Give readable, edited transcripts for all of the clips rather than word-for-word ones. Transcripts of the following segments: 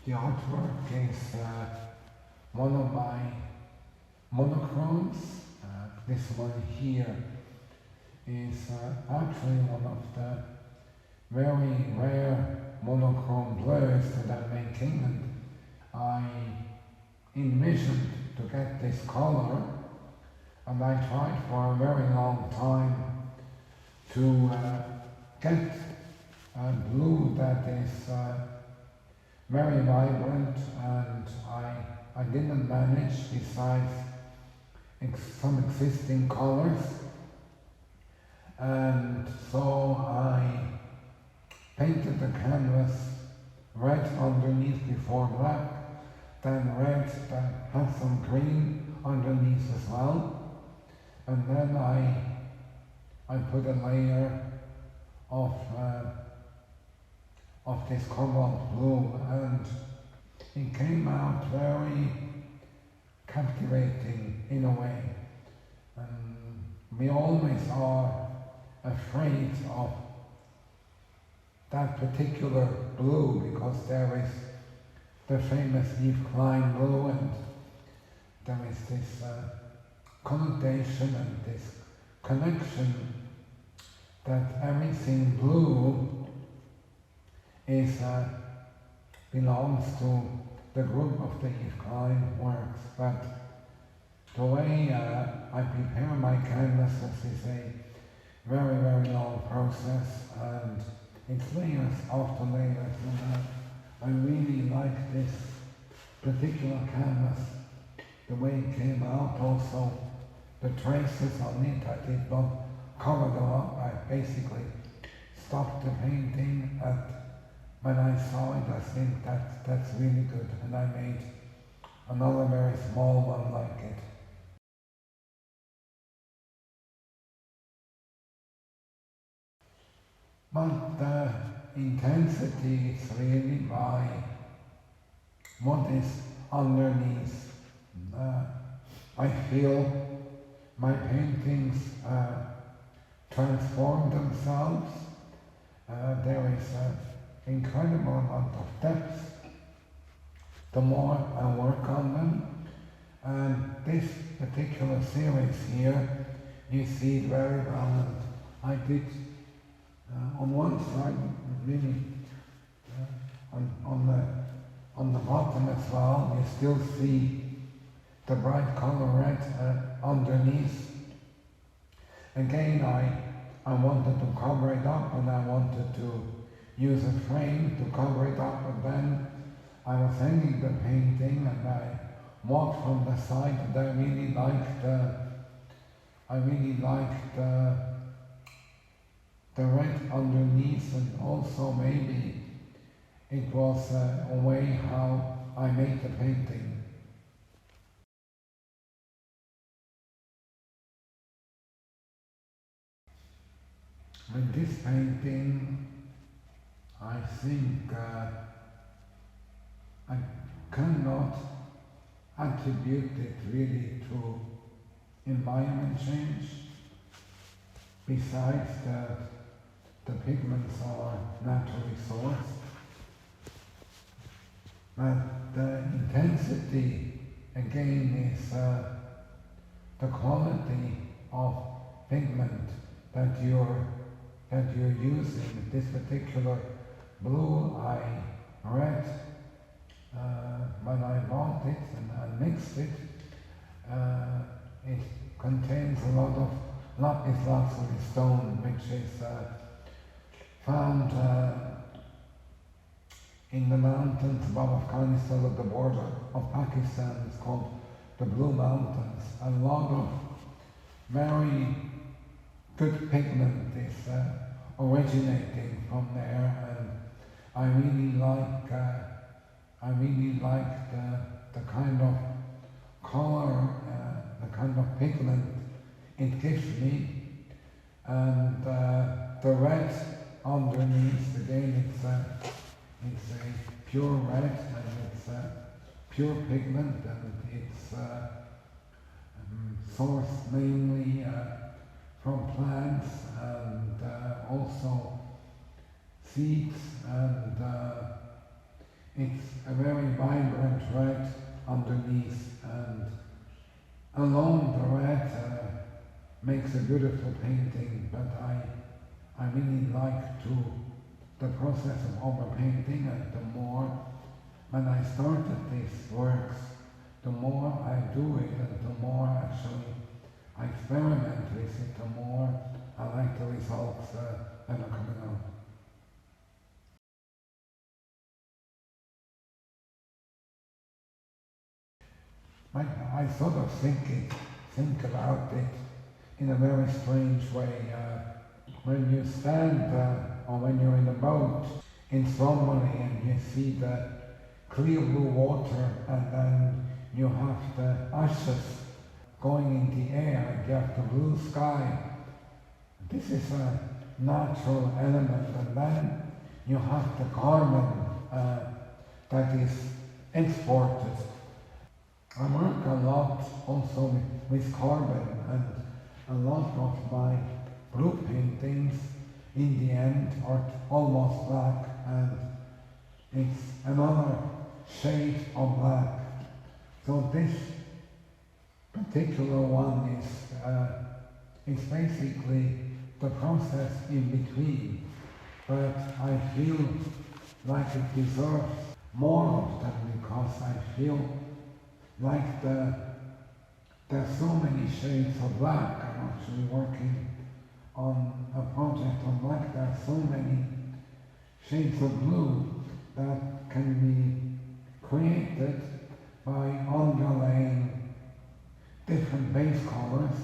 The artwork is one of my monochromes. This one here is actually one of the very rare monochrome blurs that I'm making, and I envisioned to get this color, and I tried for a very long time to get a blue that is very vibrant, and I didn't manage besides some existing colors, and so I painted the canvas red underneath before black, then red that has some green underneath as well, and then I put a layer of this cobalt blue, and it came out very captivating in a way. And we always are afraid of that particular blue because there is the famous Yves Klein blue, and there is this connotation and this connection that everything blue is belongs to the group of the Yves Klein works. But the way I prepare my canvases is a very, very long process, and it's layers after layers, and I really like this particular canvas, the way it came out. Also the traces on it, I did not cover them up. I basically stopped the painting when I saw it. I think that's really good, and I made another very small one like it. But the intensity is really by what is underneath. I feel my paintings transform themselves. There is an incredible amount of depth the more I work on them. And this particular series here, you see it very well. And I did on one side, really on the bottom as well, you still see the bright color red underneath. Again, I wanted to cover it up, and I wanted to use a frame to cover it up, but then I was hanging the painting and I walked from the side, and I really liked the red underneath, and also maybe it was a way how I made the painting. With this painting, I think I cannot attribute it really to environment change, besides that the pigments are naturally sourced. But the intensity, again, is the quality of pigment that you're using. This particular blue I read when I bought it and I mixed it. It contains a lot of lapis lazuli stone, which is found in the mountains above Afghanistan at the border of Pakistan. It's called the Blue Mountains. A lot of very good pigment is originating from there, and I really like the kind of color, the kind of pigment it gives me, and the red underneath, again, it's a pure red, and it's pure pigment, and it's sourced mainly from plants and also seeds, and It's a very vibrant red underneath, and alone the red makes a beautiful painting, but I really like the process of overpainting, and the more when I started these works, the more I do it and the more actually I experiment with it, the more I like the results that are coming out. I sort of think about it in a very strange way. When you stand or when you're in a boat in Stromboli and you see the clear blue water and then you have the ashes going in the air and you have the blue sky. This is a natural element, and then you have the carbon that is exported. I work a lot also with carbon, and a lot of my blue paintings in the end are almost black, and it's another shade of black. So this particular one is basically the process in between, but I feel like it deserves more of them because I feel like there's so many shades of black. I'm actually working on a project on black. There are so many shades of blue that can be created by underlaying different base colors,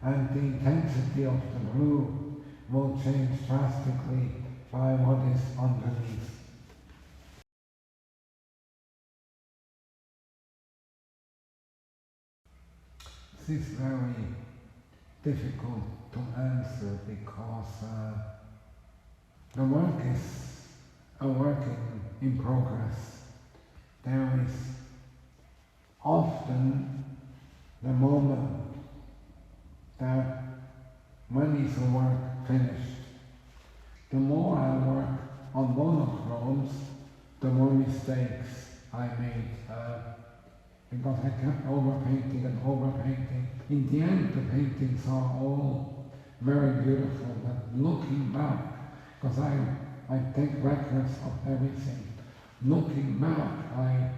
and the intensity of the blue will change drastically by what is underneath. This is very difficult to answer because the work is a work in progress. There is often the moment that when is the work finished. The more I work on monochromes, the more mistakes I made. Because I kept overpainting and overpainting. In the end, the paintings are all very beautiful, but looking back, because I take records of everything, looking back, I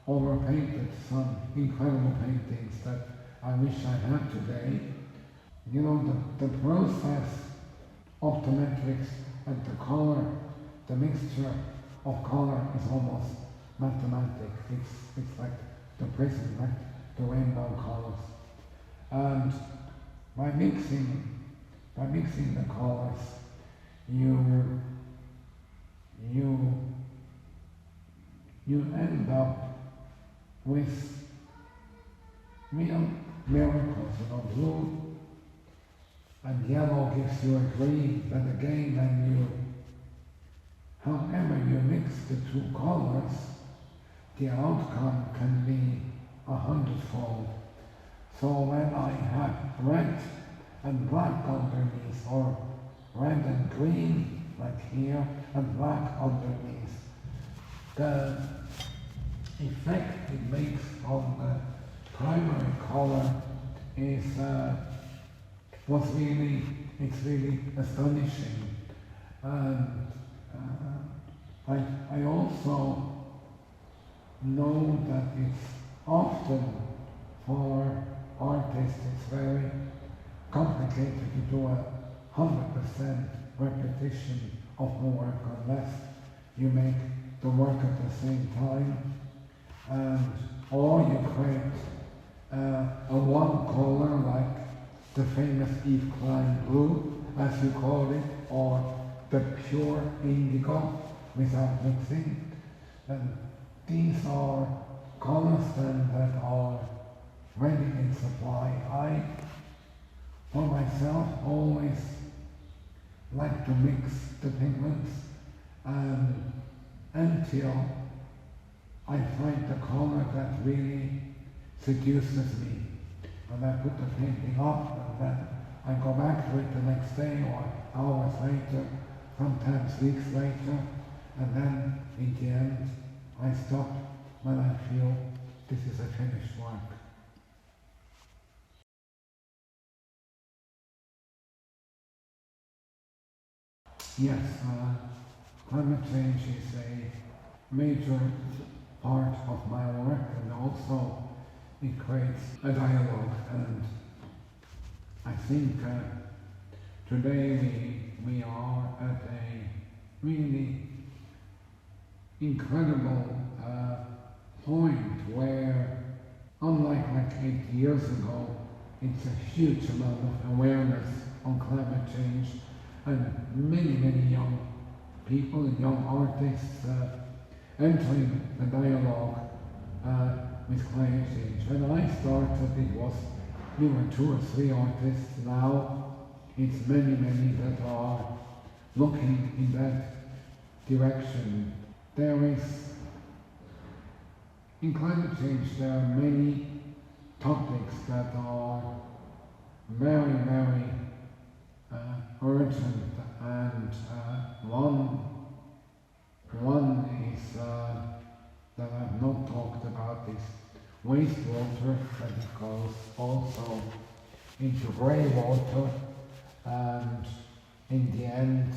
overpainted some incredible paintings that I wish I had today. You know, the process of the metrics and the color, the mixture of color is almost mathematic. It's like the prism, like the rainbow colors. And by mixing the colors, you end up with real miracles. You know, blue and yellow gives you a green, but again, however you mix the two colors, the outcome can be 100-fold. So when I have red and black underneath, or red and green, like here, and black underneath, the effect it makes on the primary color is it's really astonishing. And I also know that it's often for artists it's very complicated to do 100% repetition of the work unless you make the work at the same time, or you create a one color like the famous Yves Klein blue, as you call it, or the pure indigo without mixing. And these are colors then that are ready in supply. I, for myself, always like to mix the pigments until I find the color that really seduces me. And I put the painting up, and then I go back to it the next day or hours later, sometimes weeks later, and then in the end I stop when I feel this is a finished work. Yes, climate change is a major part of my work, and also it creates a dialogue, and I think today we are at a really incredible point where, unlike 8 years ago, it's a huge amount of awareness on climate change, and many young people and young artists entering the dialogue with climate change. When I started, it was we were 2 or 3 artists. Now it's many that are looking in that direction. There is, in climate change, there are many topics that are very urgent, and one is that I've not talked about is wastewater, that it goes also into grey water, and in the end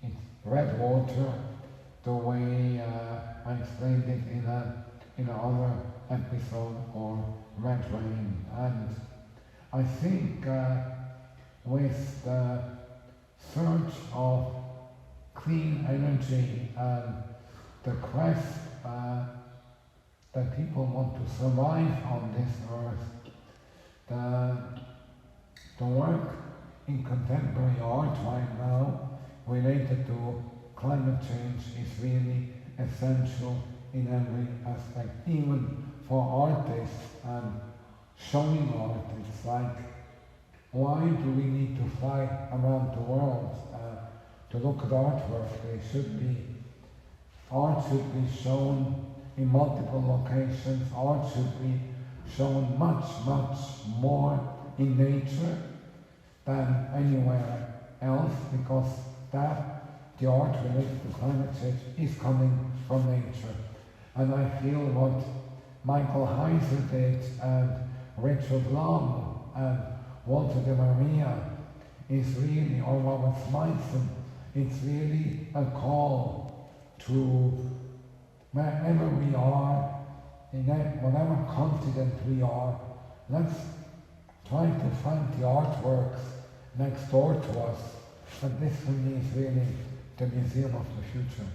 it's red water, the way I explained it in another episode, or red rain. And I think with the search of clean energy and the quest that people want to survive on this earth, the work in contemporary art right now related to climate change is really essential in every aspect, even for artists and showing artists. Like, why do we need to fly around the world to look at artwork? Art should be shown in multiple locations. Art should be shown much more in nature than anywhere else, because the art related to climate change is coming from nature. And I feel what Michael Heiser did, and Richard Long, and Walter de Maria is really, or Robert Smythson, it's really a call to wherever we are, in whatever continent we are, let's try to find the artworks next door to us. And this for me is really the museum of the future.